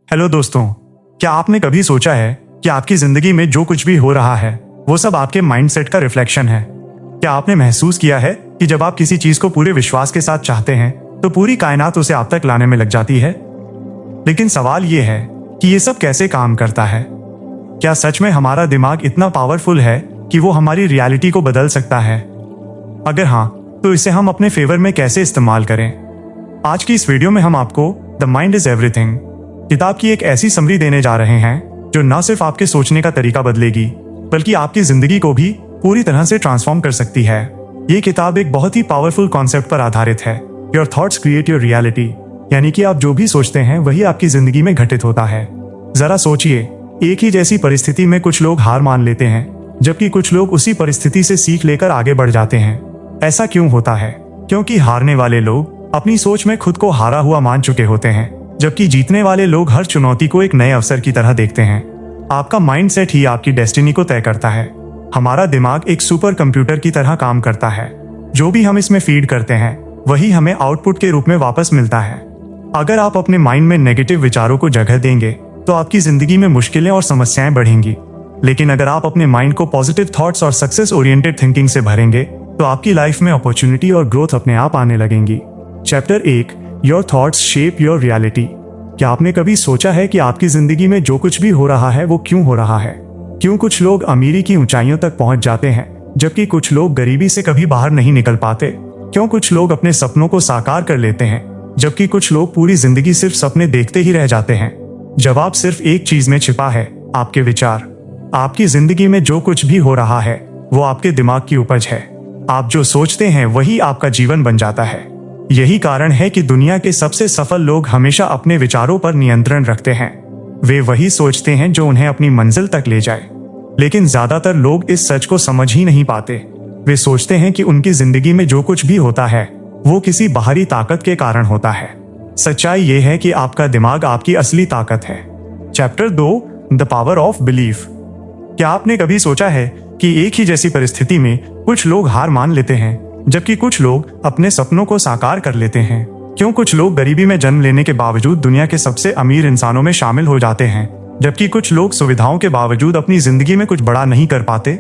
Hello दोस्तों, क्या आपने कभी सोचा है कि आपकी जिंदगी में जो कुछ भी हो रहा है वो सब आपके माइंडसेट का रिफ्लेक्शन है? क्या आपने महसूस किया है कि जब आप किसी चीज को पूरे विश्वास के साथ चाहते हैं तो पूरी कायनात उसे आप तक लाने में लग जाती है? लेकिन सवाल ये है कि ये सब कैसे काम करता है? क्या सच में हमारा दिमाग इतना पावरफुल है कि वो हमारी रियलिटी को बदल सकता है? अगर हाँ, तो इसे हम अपने फेवर में कैसे इस्तेमाल करें? आज की इस वीडियो में हम आपको द माइंड इज एवरीथिंग किताब की एक ऐसी समरी देने जा रहे हैं जो न सिर्फ आपके सोचने का तरीका बदलेगी बल्कि आपकी जिंदगी को भी पूरी तरह से ट्रांसफॉर्म कर सकती है। ये किताब एक बहुत ही पावरफुल कॉन्सेप्ट पर आधारित है, your thoughts create your reality, यानी कि आप जो भी सोचते हैं वही आपकी जिंदगी में घटित होता है। जरा सोचिए, एक ही जैसी परिस्थिति में कुछ लोग हार मान लेते हैं जबकि कुछ लोग उसी परिस्थिति से सीख लेकर आगे बढ़ जाते हैं। ऐसा क्यों होता है? क्योंकि हारने वाले लोग अपनी सोच में खुद को हारा हुआ मान चुके होते हैं, जबकि जीतने वाले लोग हर चुनौती को एक नए अवसर की तरह देखते हैं। आपका माइंडसेट ही आपकी डेस्टिनी को तय करता है। हमारा दिमाग एक सुपर कंप्यूटर की तरह काम करता है। जो भी हम इसमें फीड करते हैं वही हमें आउटपुट के रूप में वापस मिलता है। अगर आप अपने माइंड में नेगेटिव विचारों को जगह देंगे तो आपकी जिंदगी में मुश्किलें और समस्याएं बढ़ेंगी। लेकिन अगर आप अपने माइंड को पॉजिटिव थॉट्स और सक्सेस ओरिएंटेड थिंकिंग से भरेंगे तो आपकी लाइफ में अपॉर्चुनिटी और ग्रोथ अपने आप आने लगेंगी। Chapter 1, your thoughts shape your reality. क्या आपने कभी सोचा है कि आपकी जिंदगी में जो कुछ भी हो रहा है वो क्यों हो रहा है? क्यों कुछ लोग अमीरी की ऊंचाइयों तक पहुंच जाते हैं जबकि कुछ लोग गरीबी से कभी बाहर नहीं निकल पाते? क्यों कुछ लोग अपने सपनों को साकार कर लेते हैं जबकि कुछ लोग पूरी जिंदगी सिर्फ सपने देखते ही रह जाते हैं? जवाब सिर्फ एक चीज में छिपा है, आपके विचार। आपकी जिंदगी में जो कुछ भी हो रहा है वो आपके दिमाग की उपज है। आप जो सोचते हैं वही आपका जीवन बन जाता है। यही कारण है कि दुनिया के सबसे सफल लोग हमेशा अपने विचारों पर नियंत्रण रखते हैं। वे वही सोचते हैं जो उन्हें अपनी मंजिल तक ले जाए। लेकिन ज्यादातर लोग इस सच को समझ ही नहीं पाते। वे सोचते हैं कि उनकी जिंदगी में जो कुछ भी होता है वो किसी बाहरी ताकत के कारण होता है। सच्चाई ये है कि आपका दिमाग आपकी असली ताकत है। Chapter 2, the power of belief. क्या आपने कभी सोचा है कि एक ही जैसी परिस्थिति में कुछ लोग हार मान लेते हैं जबकि कुछ लोग अपने सपनों को साकार कर लेते हैं? क्यों कुछ लोग गरीबी में जन्म लेने के बावजूद दुनिया के सबसे अमीर इंसानों में शामिल हो जाते हैं जबकि कुछ लोग सुविधाओं के बावजूद अपनी जिंदगी में कुछ बड़ा नहीं कर पाते?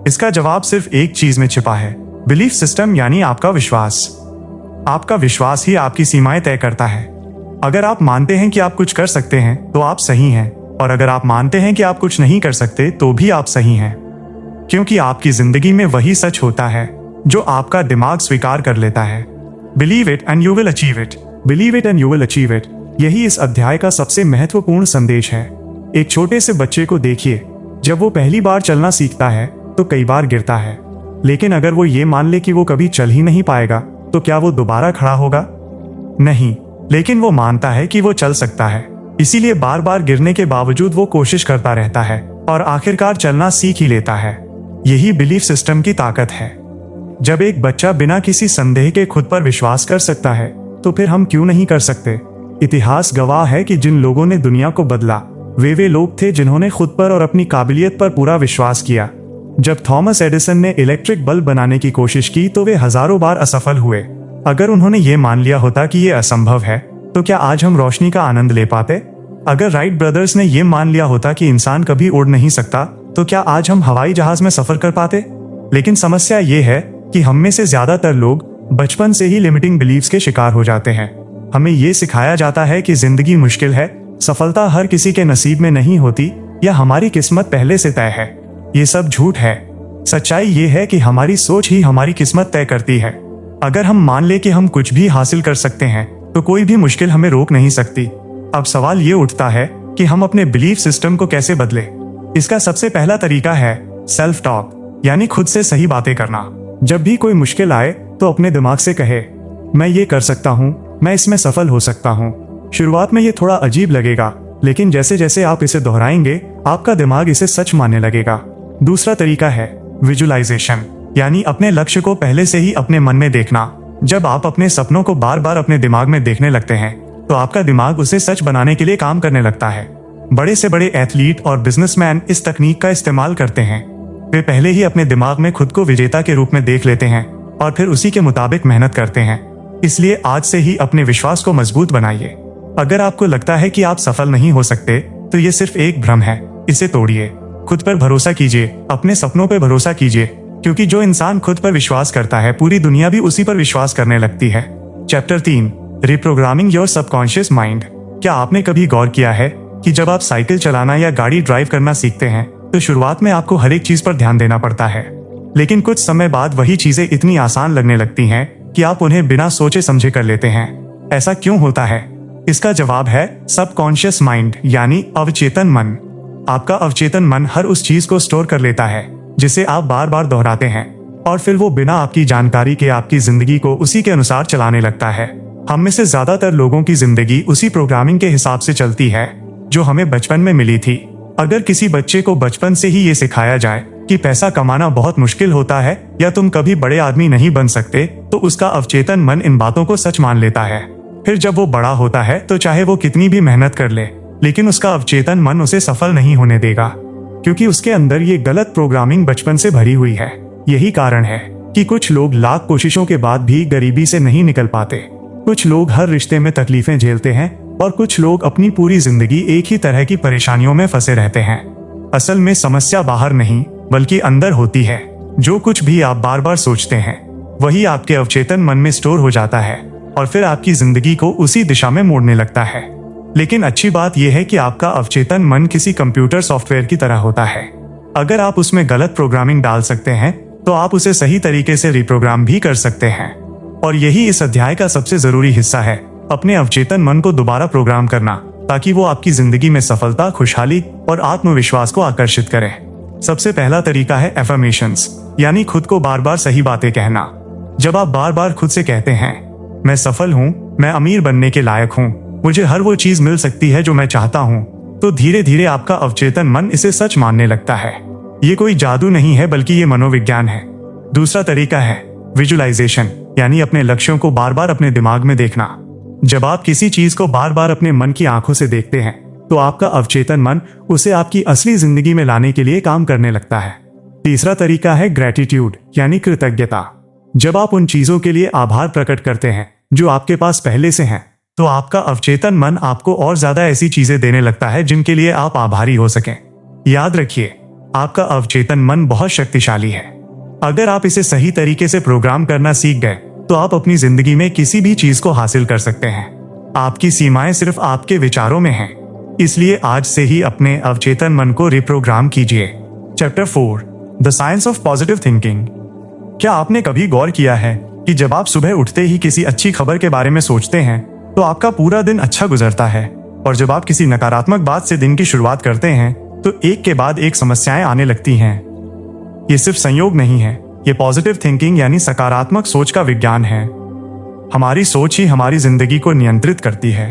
इसका जवाब सिर्फ एक चीज में छिपा है, बिलीफ सिस्टम, यानी आपका विश्वास। आपका विश्वास ही आपकी सीमाएं तय करता है। अगर आप मानते हैं कि आप कुछ कर सकते हैं तो आप सही हैं, और अगर आप मानते हैं कि आप कुछ नहीं कर सकते तो भी आप सही हैं। क्योंकि आपकी जिंदगी में वही सच होता है जो आपका दिमाग स्वीकार कर लेता है। Believe it and you will achieve it, believe it and you will achieve it, यही इस अध्याय का सबसे महत्वपूर्ण संदेश है। एक छोटे से बच्चे को देखिए, जब वो पहली बार चलना सीखता है तो कई बार गिरता है, लेकिन अगर वो ये मान ले कि वो कभी चल ही नहीं पाएगा तो क्या वो दोबारा खड़ा होगा? नहीं, लेकिन वो मानता है कि वो चल सकता है, इसीलिए बार बार गिरने के बावजूद वो कोशिश करता रहता है और आखिरकार चलना सीख ही लेता है। यही बिलीफ सिस्टम की ताकत है। जब एक बच्चा बिना किसी संदेह के खुद पर विश्वास कर सकता है तो फिर हम क्यों नहीं कर सकते? इतिहास गवाह है कि जिन लोगों ने दुनिया को बदला वे लोग थे जिन्होंने खुद पर और अपनी काबिलियत पर पूरा विश्वास किया। जब थॉमस एडिसन ने इलेक्ट्रिक बल्ब बनाने की कोशिश की तो वे हजारों बार असफल हुए। अगर उन्होंने ये मान लिया होता कि ये असंभव है तो क्या आज हम रोशनी का आनंद ले पाते? अगर राइट ब्रदर्स ने ये मान लिया होता कि इंसान कभी उड़ नहीं सकता तो क्या आज हम हवाई जहाज में सफर कर पाते? लेकिन समस्या ये है कि हम में से ज्यादातर लोग बचपन से ही लिमिटिंग बिलीव्स के शिकार हो जाते हैं। हमें ये सिखाया जाता है कि जिंदगी मुश्किल है, सफलता हर किसी के नसीब में नहीं होती, या हमारी किस्मत पहले से तय है। ये सब झूठ है। सच्चाई ये है कि हमारी सोच ही हमारी किस्मत तय करती है। अगर हम मान ले कि हम कुछ भी हासिल कर सकते हैं तो कोई भी मुश्किल हमें रोक नहीं सकती। अब सवाल ये उठता है कि हम अपने बिलीफ सिस्टम को कैसे बदले। इसका सबसे पहला तरीका है सेल्फ टॉक, यानी खुद से सही बातें करना। जब भी कोई मुश्किल आए तो अपने दिमाग से कहे, मैं ये कर सकता हूँ, मैं इसमें सफल हो सकता हूँ। शुरुआत में ये थोड़ा अजीब लगेगा, लेकिन जैसे जैसे आप इसे दोहराएंगे आपका दिमाग इसे सच मानने लगेगा। दूसरा तरीका है विजुअलाइजेशन, यानी अपने लक्ष्य को पहले से ही अपने मन में देखना। जब आप अपने सपनों को बार बार अपने दिमाग में देखने लगते हैं तो आपका दिमाग उसे सच बनाने के लिए काम करने लगता है। बड़े से बड़े एथलीट और बिजनेसमैन इस तकनीक का इस्तेमाल करते हैं। वे पहले ही अपने दिमाग में खुद को विजेता के रूप में देख लेते हैं और फिर उसी के मुताबिक मेहनत करते हैं। इसलिए आज से ही अपने विश्वास को मजबूत बनाइए। अगर आपको लगता है कि आप सफल नहीं हो सकते तो ये सिर्फ एक भ्रम है, इसे तोड़िए। खुद पर भरोसा कीजिए, अपने सपनों पर भरोसा कीजिए, क्योंकि जो इंसान खुद पर विश्वास करता है पूरी दुनिया भी उसी पर विश्वास करने लगती है। Chapter 3, reprogramming your subconscious mind. क्या आपने कभी गौर किया है कि जब आप साइकिल चलाना या गाड़ी ड्राइव करना सीखते हैं तो शुरुआत में आपको हर एक चीज पर ध्यान देना पड़ता है, लेकिन कुछ समय बाद वही चीजें इतनी आसान लगने लगती हैं कि आप उन्हें बिना सोचे समझे कर लेते हैं। ऐसा क्यों होता है? इसका जवाब है सबकॉन्शियस माइंड, यानी अवचेतन मन। आपका अवचेतन मन हर उस चीज को स्टोर कर लेता है जिसे आप बार बार दोहराते हैं, और फिर वो बिना आपकी जानकारी के आपकी जिंदगी को उसी के अनुसार चलाने लगता है। हम में से ज्यादातर लोगों की जिंदगी उसी प्रोग्रामिंग के हिसाब से चलती है जो हमें बचपन में मिली थी। अगर किसी बच्चे को बचपन से ही ये सिखाया जाए कि पैसा कमाना बहुत मुश्किल होता है या तुम कभी बड़े आदमी नहीं बन सकते, तो उसका अवचेतन मन इन बातों को सच मान लेता है। फिर जब वो बड़ा होता है तो चाहे वो कितनी भी मेहनत कर ले, लेकिन उसका अवचेतन मन उसे सफल नहीं होने देगा, क्योंकि उसके अंदर ये गलत प्रोग्रामिंग बचपन से भरी हुई है। यही कारण है कि कुछ लोग लाख कोशिशों के बाद भी गरीबी से नहीं निकल पाते। कुछ लोग हर रिश्ते में तकलीफें झेलते हैं और कुछ लोग अपनी पूरी जिंदगी एक ही तरह की परेशानियों में फंसे रहते हैं। असल में समस्या बाहर नहीं बल्कि अंदर होती है। जो कुछ भी आप बार बार सोचते हैं वही आपके अवचेतन मन में स्टोर हो जाता है और फिर आपकी जिंदगी को उसी दिशा में मोड़ने लगता है। लेकिन अच्छी बात यह है कि आपका अवचेतन मन किसी कंप्यूटर सॉफ्टवेयर की तरह होता है। अगर आप उसमें गलत प्रोग्रामिंग डाल सकते हैं तो आप उसे सही तरीके से रिप्रोग्राम भी कर सकते हैं। और यही इस अध्याय का सबसे जरूरी हिस्सा है, अपने अवचेतन मन को दोबारा प्रोग्राम करना, ताकि वो आपकी जिंदगी में सफलता, खुशहाली और आत्मविश्वास को आकर्षित करे। सबसे पहला तरीका है एफर्मेशंस, यानी खुद को बार बार सही बातें कहना। जब आप बार बार खुद से कहते हैं, मैं सफल हूँ, मैं अमीर बनने के लायक हूँ, मुझे हर वो चीज मिल सकती है जो मैं चाहता हूँ, तो धीरे धीरे आपका अवचेतन मन इसे सच मानने लगता है। ये कोई जादू नहीं है बल्कि ये मनोविज्ञान है। दूसरा तरीका है विजुअलाइजेशन, यानी अपने लक्ष्यों को बार बार अपने दिमाग में देखना। जब आप किसी चीज को बार बार अपने मन की आंखों से देखते हैं तो आपका अवचेतन मन उसे आपकी असली जिंदगी में लाने के लिए काम करने लगता है। तीसरा तरीका है ग्रेटिट्यूड, यानी कृतज्ञता। जब आप उन चीजों के लिए आभार प्रकट करते हैं जो आपके पास पहले से हैं, तो आपका अवचेतन मन आपको और ज्यादा ऐसी चीजें देने लगता है जिनके लिए आप आभारी हो सकें। याद रखिए, आपका अवचेतन मन बहुत शक्तिशाली है। अगर आप इसे सही तरीके से प्रोग्राम करना सीख गए तो आप अपनी जिंदगी में किसी भी चीज को हासिल कर सकते हैं। आपकी सीमाएं सिर्फ आपके विचारों में हैं। इसलिए आज से ही अपने अवचेतन मन को रिप्रोग्राम कीजिए। Chapter 4, the science of positive thinking. क्या आपने कभी गौर किया है कि जब आप सुबह उठते ही किसी अच्छी खबर के बारे में सोचते हैं तो आपका पूरा दिन अच्छा गुजरता है, और जब आप किसी नकारात्मक बात से दिन की शुरुआत करते हैं तो एक के बाद एक समस्याएं आने लगती हैं। ये सिर्फ संयोग नहीं है, ये पॉजिटिव थिंकिंग यानी सकारात्मक सोच का विज्ञान है। हमारी सोच ही हमारी जिंदगी को नियंत्रित करती है।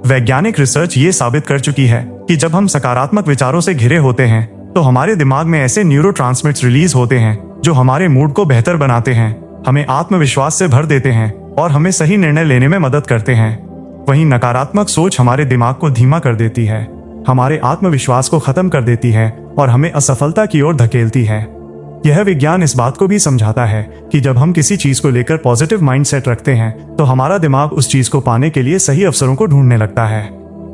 वैज्ञानिक रिसर्च ये साबित कर चुकी है कि जब हम सकारात्मक विचारों से घिरे होते हैं तो हमारे दिमाग में ऐसे न्यूरोट्रांसमिटर्स रिलीज होते हैं जो हमारे मूड को बेहतर बनाते हैं, हमें आत्मविश्वास से भर देते हैं और हमें सही निर्णय लेने में मदद करते हैं। वहीं नकारात्मक सोच हमारे दिमाग को धीमा कर देती है, हमारे आत्मविश्वास को खत्म कर देती है और हमें असफलता की ओर धकेलती है। यह विज्ञान इस बात को भी समझाता है कि जब हम किसी चीज को लेकर पॉजिटिव माइंडसेट रखते हैं तो हमारा दिमाग उस चीज को पाने के लिए सही अवसरों को ढूंढने लगता है।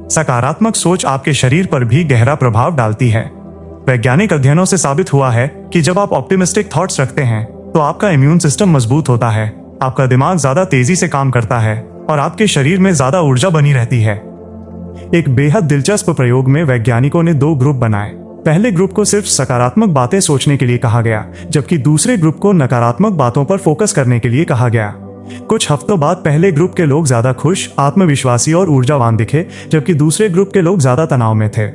सकारात्मक सोच आपके शरीर पर भी गहरा प्रभाव डालती है। वैज्ञानिक अध्ययनों से साबित हुआ है कि जब आप ऑप्टिमिस्टिक थॉट्स रखते हैं तो आपका इम्यून सिस्टम मजबूत होता है, आपका दिमाग ज्यादा तेजी से काम करता है और आपके शरीर में ज्यादा ऊर्जा बनी रहती है। एक बेहद दिलचस्प प्रयोग में वैज्ञानिकों ने 2 ग्रुप बनाए। पहले ग्रुप को सिर्फ सकारात्मक बातें सोचने के लिए कहा गया, जबकि दूसरे ग्रुप को नकारात्मक बातों पर फोकस करने के लिए कहा गया। कुछ हफ्तों बाद पहले ग्रुप के लोग ज्यादा खुश, आत्मविश्वासी और ऊर्जावान दिखे, जबकि दूसरे ग्रुप के लोग ज्यादा तनाव में थे।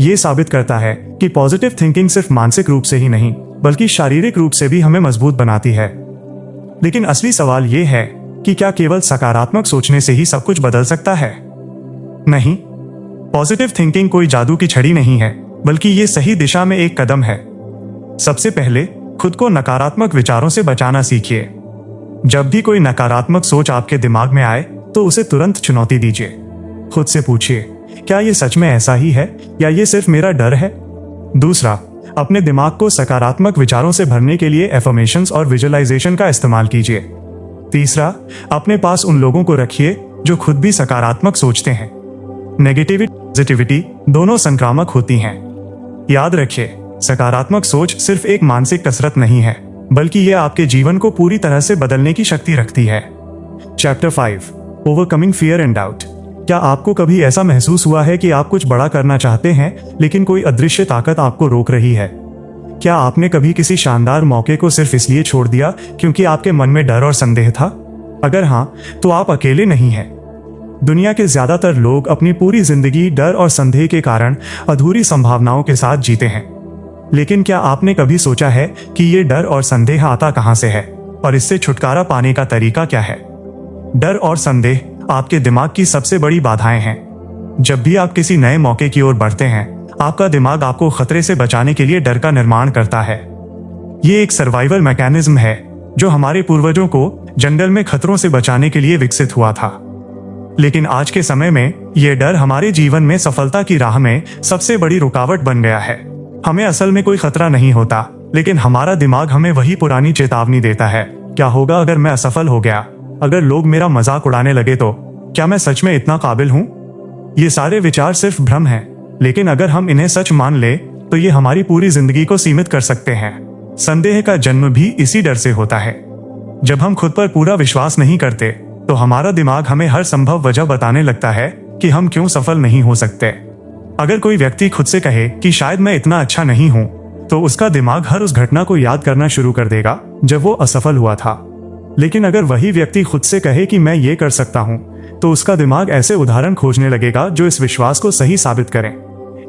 ये साबित करता है कि पॉजिटिव थिंकिंग सिर्फ मानसिक रूप से ही नहीं बल्कि शारीरिक रूप से भी हमें मजबूत बनाती है। लेकिन असली सवाल ये है कि क्या केवल सकारात्मक सोचने से ही सब कुछ बदल सकता है? नहीं, पॉजिटिव थिंकिंग कोई जादू की छड़ी नहीं है, बल्कि ये सही दिशा में एक कदम है। सबसे पहले खुद को नकारात्मक विचारों से बचाना सीखिए। जब भी कोई नकारात्मक सोच आपके दिमाग में आए तो उसे तुरंत चुनौती दीजिए। खुद से पूछिए, क्या ये सच में ऐसा ही है या ये सिर्फ मेरा डर है? दूसरा, अपने दिमाग को सकारात्मक विचारों से भरने के लिए एफर्मेशंस और विजुअलाइजेशन का इस्तेमाल कीजिए। तीसरा, अपने पास उन लोगों को रखिए जो खुद भी सकारात्मक सोचते हैं। नेगेटिविटी पॉजिटिविटी दोनों संक्रामक होती हैं। याद रखिए, सकारात्मक सोच सिर्फ एक मानसिक कसरत नहीं है, बल्कि यह आपके जीवन को पूरी तरह से बदलने की शक्ति रखती है। Chapter 5, overcoming fear and doubt. क्या आपको कभी ऐसा महसूस हुआ है कि आप कुछ बड़ा करना चाहते हैं, लेकिन कोई अदृश्य ताकत आपको रोक रही है? क्या आपने कभी किसी शानदार मौके को सिर्फ इसलिए छोड़ दिया क्योंकि आपके मन में डर और संदेह था? अगर हाँ, तो आप अकेले नहीं हैं। दुनिया के ज्यादातर लोग अपनी पूरी जिंदगी डर और संदेह के कारण अधूरी संभावनाओं के साथ जीते हैं। लेकिन क्या आपने कभी सोचा है कि ये डर और संदेह आता कहां से है और इससे छुटकारा पाने का तरीका क्या है? डर और संदेह आपके दिमाग की सबसे बड़ी बाधाएं हैं। जब भी आप किसी नए मौके की ओर बढ़ते हैं, आपका दिमाग आपको खतरे से बचाने के लिए डर का निर्माण करता है। ये एक सर्वाइवल मैकेनिज्म है जो हमारे पूर्वजों को जंगल में खतरों से बचाने के लिए विकसित हुआ था। लेकिन आज के समय में यह डर हमारे जीवन में सफलता की राह में सबसे बड़ी रुकावट बन गया है। हमें असल में कोई खतरा नहीं होता, लेकिन हमारा दिमाग हमें वही पुरानी चेतावनी देता है। क्या होगा अगर मैं असफल हो गया? अगर लोग मेरा मजाक उड़ाने लगे तो? क्या मैं सच में इतना काबिल हूं? ये सारे विचार सिर्फ भ्रम हैं, लेकिन अगर हम इन्हें सच मान ले तो ये हमारी पूरी जिंदगी को सीमित कर सकते हैं। संदेह का जन्म भी इसी डर से होता है। जब हम खुद पर पूरा विश्वास नहीं करते तो हमारा दिमाग हमें हर संभव वजह बताने लगता है कि हम क्यों सफल नहीं हो सकते। अगर कोई व्यक्ति खुद से कहे कि शायद मैं इतना अच्छा नहीं हूं, तो उसका दिमाग हर उस घटना को याद करना शुरू कर देगा जब वो असफल हुआ था। लेकिन अगर वही व्यक्ति खुद से कहे कि मैं ये कर सकता हूं, तो उसका दिमाग ऐसे उदाहरण खोजने लगेगा जो इस विश्वास को सही साबित करें।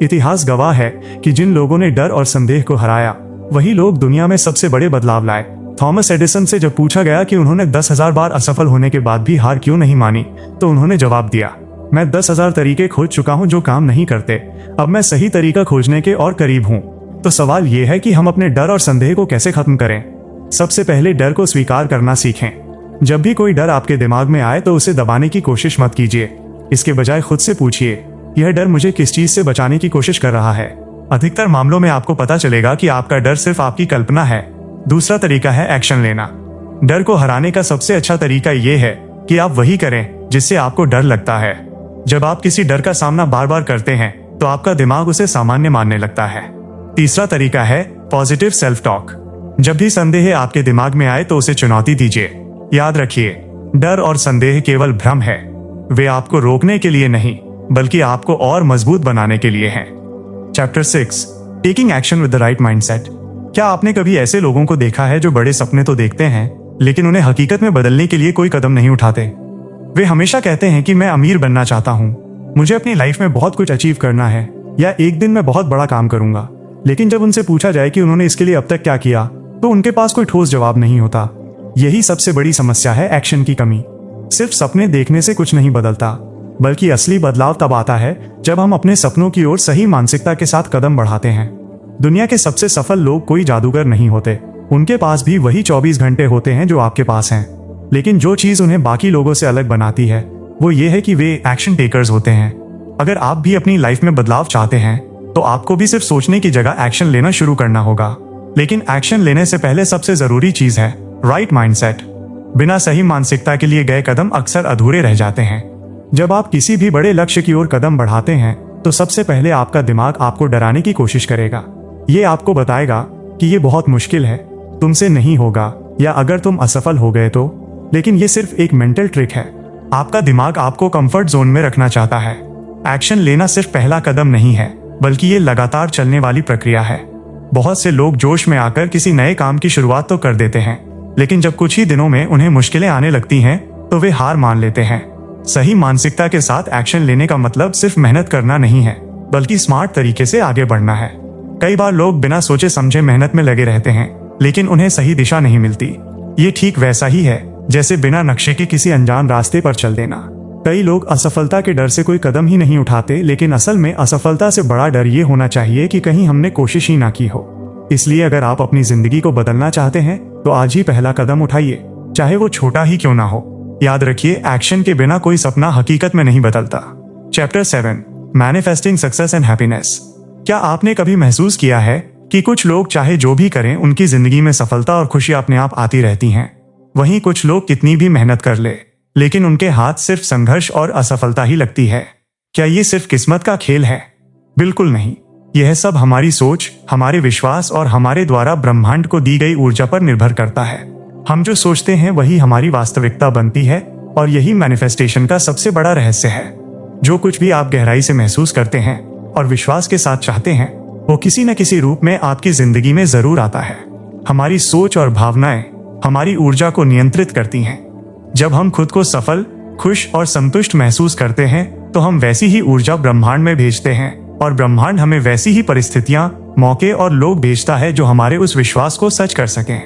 इतिहास गवाह है कि जिन लोगों ने डर और संदेह को हराया, वही लोग दुनिया में सबसे बड़े बदलाव लाए। थॉमस एडिसन से जब पूछा गया कि उन्होंने 10,000 बार असफल होने के बाद भी हार क्यों नहीं मानी, तो उन्होंने जवाब दिया, मैं 10,000 तरीके खोज चुका हूं जो काम नहीं करते, अब मैं सही तरीका खोजने के और करीब हूं। तो सवाल यह है कि हम अपने डर और संदेह को कैसे खत्म करें? सबसे पहले डर को स्वीकार करना सीखें। जब भी कोई डर आपके दिमाग में आए तो उसे दबाने की कोशिश मत कीजिए। इसके बजाय खुद से पूछिए, यह डर मुझे किस चीज से बचाने की कोशिश कर रहा है? अधिकतर मामलों में आपको पता चलेगा कि आपका डर सिर्फ आपकी कल्पना है। दूसरा तरीका है एक्शन लेना। डर को हराने का सबसे अच्छा तरीका यह है कि आप वही करें जिससे आपको डर लगता है। जब आप किसी डर का सामना बार बार करते हैं तो आपका दिमाग उसे सामान्य मानने लगता है। तीसरा तरीका है पॉजिटिव सेल्फ टॉक। जब भी संदेह आपके दिमाग में आए तो उसे चुनौती दीजिए। याद रखिए, डर और संदेह केवल भ्रम है। वे आपको रोकने के लिए नहीं, बल्कि आपको और मजबूत बनाने के लिए हैं। Chapter 6, taking action with the right mindset. क्या आपने कभी ऐसे लोगों को देखा है जो बड़े सपने तो देखते हैं, लेकिन उन्हें हकीकत में बदलने के लिए कोई कदम नहीं उठाते? वे हमेशा कहते हैं कि मैं अमीर बनना चाहता हूँ, मुझे अपनी लाइफ में बहुत कुछ अचीव करना है, या एक दिन मैं बहुत बड़ा काम करूंगा। लेकिन जब उनसे पूछा जाए कि उन्होंने इसके लिए अब तक क्या किया, तो उनके पास कोई ठोस जवाब नहीं होता। यही सबसे बड़ी समस्या है, एक्शन की कमी। सिर्फ सपने देखने से कुछ नहीं बदलता, बल्कि असली बदलाव तब आता है जब हम अपने सपनों की ओर सही मानसिकता के साथ कदम बढ़ाते हैं। दुनिया के सबसे सफल लोग कोई जादूगर नहीं होते, उनके पास भी वही 24 घंटे होते हैं जो आपके पास हैं। लेकिन जो चीज उन्हें बाकी लोगों से अलग बनाती है वो ये है कि वे एक्शन टेकर्स होते हैं। अगर आप भी अपनी लाइफ में बदलाव चाहते हैं तो आपको भी सिर्फ सोचने की जगह एक्शन लेना शुरू करना होगा। लेकिन एक्शन लेने से पहले सबसे जरूरी चीज है राइट माइंडसेट। बिना सही मानसिकता के लिए गए कदम अक्सर अधूरे रह जाते हैं। जब आप किसी भी बड़े लक्ष्य की ओर कदम बढ़ाते हैं तो सबसे पहले आपका दिमाग आपको डराने की कोशिश करेगा। ये आपको बताएगा कि ये बहुत मुश्किल है, तुमसे नहीं होगा, या अगर तुम असफल हो गए तो। लेकिन ये सिर्फ एक मेंटल ट्रिक है। आपका दिमाग आपको कंफर्ट जोन में रखना चाहता है। एक्शन लेना सिर्फ पहला कदम नहीं है, बल्कि ये लगातार चलने वाली प्रक्रिया है। बहुत से लोग जोश में आकर किसी नए काम की शुरुआत तो कर देते हैं, लेकिन जब कुछ ही दिनों में उन्हें मुश्किलें आने लगती हैं तो वे हार मान लेते हैं। सही मानसिकता के साथ एक्शन लेने का मतलब सिर्फ मेहनत करना नहीं है, बल्कि स्मार्ट तरीके से आगे बढ़ना है। कई बार लोग बिना सोचे समझे मेहनत में लगे रहते हैं, लेकिन उन्हें सही दिशा नहीं मिलती। ये ठीक वैसा ही है जैसे बिना नक्शे के किसी अनजान रास्ते पर चल देना। कई लोग असफलता के डर से कोई कदम ही नहीं उठाते, लेकिन असल में असफलता से बड़ा डर ये होना चाहिए कि कहीं हमने कोशिश ही ना की हो। इसलिए अगर आप अपनी जिंदगी को बदलना चाहते हैं तो आज ही पहला कदम उठाइए, चाहे वो छोटा ही क्यों ना हो। याद रखिए, एक्शन के बिना कोई सपना हकीकत में नहीं बदलता। Chapter 7, manifesting success and happiness. क्या आपने कभी महसूस किया है कि कुछ लोग चाहे जो भी करें उनकी जिंदगी में सफलता और खुशी अपने आप आती रहती हैं, वहीं कुछ लोग कितनी भी मेहनत कर ले लेकिन उनके हाथ सिर्फ संघर्ष और असफलता ही लगती है। क्या ये सिर्फ किस्मत का खेल है? बिल्कुल नहीं। यह सब हमारी सोच, हमारे विश्वास और हमारे द्वारा ब्रह्मांड को दी गई ऊर्जा पर निर्भर करता है। हम जो सोचते हैं वही हमारी वास्तविकता बनती है, और यही मैनिफेस्टेशन का सबसे बड़ा रहस्य है। जो कुछ भी आप गहराई से महसूस करते हैं और विश्वास के साथ चाहते हैं, वो किसी न किसी रूप में आपकी जिंदगी में जरूर आता है। हमारी सोच और भावनाएं हमारी ऊर्जा को नियंत्रित करती हैं। जब हम खुद को सफल, खुश और संतुष्ट महसूस करते हैं तो हम वैसी ही ऊर्जा ब्रह्मांड में भेजते हैं, और ब्रह्मांड हमें वैसी ही परिस्थितियां, मौके और लोग भेजता है जो हमारे उस विश्वास को सच कर सकें।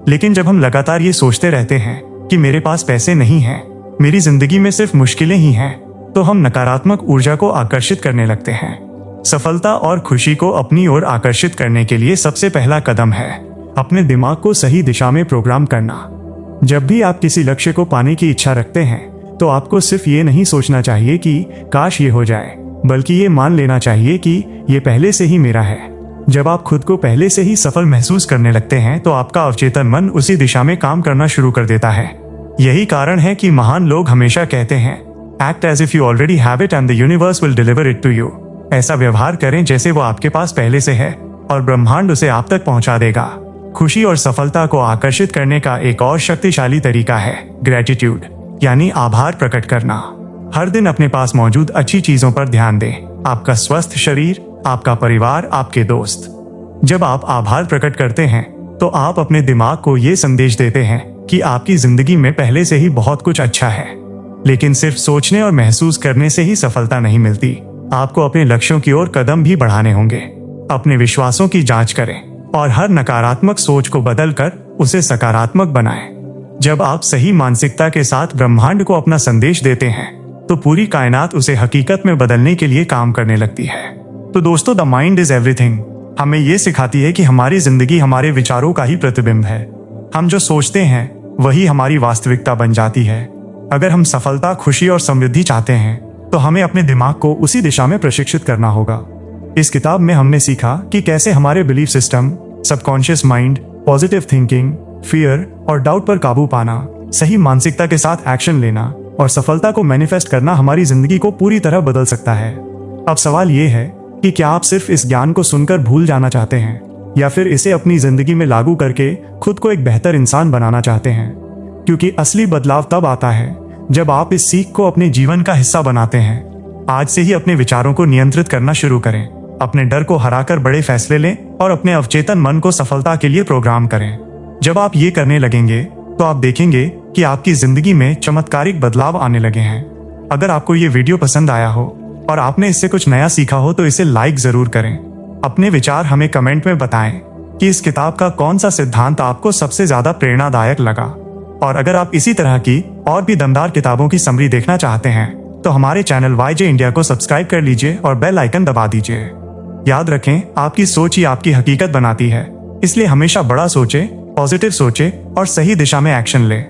लेकिन जब हम लगातार ये सोचते रहते हैं कि मेरे पास पैसे नहीं हैं, मेरी जिंदगी में सिर्फ मुश्किलें ही हैं, तो हम नकारात्मक ऊर्जा को आकर्षित करने लगते हैं। सफलता और खुशी को अपनी ओर आकर्षित करने के लिए सबसे पहला कदम है अपने दिमाग को सही दिशा में प्रोग्राम करना। जब भी आप किसी लक्ष्य को पाने की इच्छा रखते हैं तो आपको सिर्फ ये नहीं सोचना चाहिए कि काश ये हो जाए, बल्कि ये मान लेना चाहिए कि ये पहले से ही मेरा है। जब आप खुद को पहले से ही सफल महसूस करने लगते हैं तो आपका अवचेतन मन उसी दिशा में काम करना शुरू कर देता है। यही कारण है कि महान लोग हमेशा कहते हैं, act as if you already have it and the universe will deliver it to you. ऐसा व्यवहार करें जैसे वो आपके पास पहले से है, और ब्रह्मांड उसे आप तक पहुंचा देगा। खुशी और सफलता को आकर्षित करने का एक और शक्तिशाली तरीका है ग्रेटिट्यूड, यानी आभार प्रकट करना। हर दिन अपने पास मौजूद अच्छी चीजों पर ध्यान दें। आपका स्वस्थ शरीर, आपका परिवार, आपके दोस्त। जब आप आभार प्रकट करते हैं तो आप अपने दिमाग को ये संदेश देते हैं कि आपकी जिंदगी में पहले से ही बहुत कुछ अच्छा है। लेकिन सिर्फ सोचने और महसूस करने से ही सफलता नहीं मिलती। आपको अपने लक्ष्यों की ओर कदम भी बढ़ाने होंगे। अपने विश्वासों की जांच करें और हर नकारात्मक सोच को बदलकर उसे सकारात्मक बनाएं। जब आप सही मानसिकता के साथ ब्रह्मांड को अपना संदेश देते हैं तो पूरी कायनात उसे हकीकत में बदलने के लिए काम करने लगती है। तो दोस्तों, द माइंड इज एवरीथिंग हमें ये सिखाती है कि हमारी जिंदगी हमारे विचारों का ही प्रतिबिंब है। हम जो सोचते हैं वही हमारी वास्तविकता बन जाती है। अगर हम सफलता, खुशी और समृद्धि चाहते हैं तो हमें अपने दिमाग को उसी दिशा में प्रशिक्षित करना होगा। इस किताब में हमने सीखा कि कैसे हमारे belief system, subconscious mind, positive thinking, fear और डाउट पर काबू पाना, सही मानसिकता के साथ एक्शन लेना और सफलता को मैनिफेस्ट करना हमारी जिंदगी को पूरी तरह बदल सकता है। अब सवाल ये है कि क्या आप सिर्फ इस ज्ञान को सुनकर भूल जाना चाहते हैं, या फिर इसे अपनी जिंदगी में लागू करके खुद को एक बेहतर इंसान बनाना चाहते हैं? क्योंकि असली बदलाव तब आता है जब आप इस सीख को अपने जीवन का हिस्सा बनाते हैं। आज से ही अपने विचारों को नियंत्रित करना शुरू करें। अपने डर को हराकर बड़े फैसले लें और अपने अवचेतन मन को सफलता के लिए प्रोग्राम करें। जब आप ये करने लगेंगे तो आप देखेंगे कि आपकी जिंदगी में चमत्कारिक बदलाव आने लगे हैं। अगर आपको ये वीडियो पसंद आया हो और आपने इससे कुछ नया सीखा हो तो इसे लाइक जरूर करें। अपने विचार हमें कमेंट में बताएं कि इस किताब का कौन सा सिद्धांत आपको सबसे ज्यादा प्रेरणादायक लगा। और अगर आप इसी तरह की और भी दमदार किताबों की समरी देखना चाहते हैं तो हमारे चैनल YJ इंडिया को सब्सक्राइब कर लीजिए और बेल आइकन दबा दीजिए। याद रखें, आपकी सोच ही आपकी हकीकत बनाती है, इसलिए हमेशा बड़ा सोचें, पॉजिटिव सोचें और सही दिशा में एक्शन लें।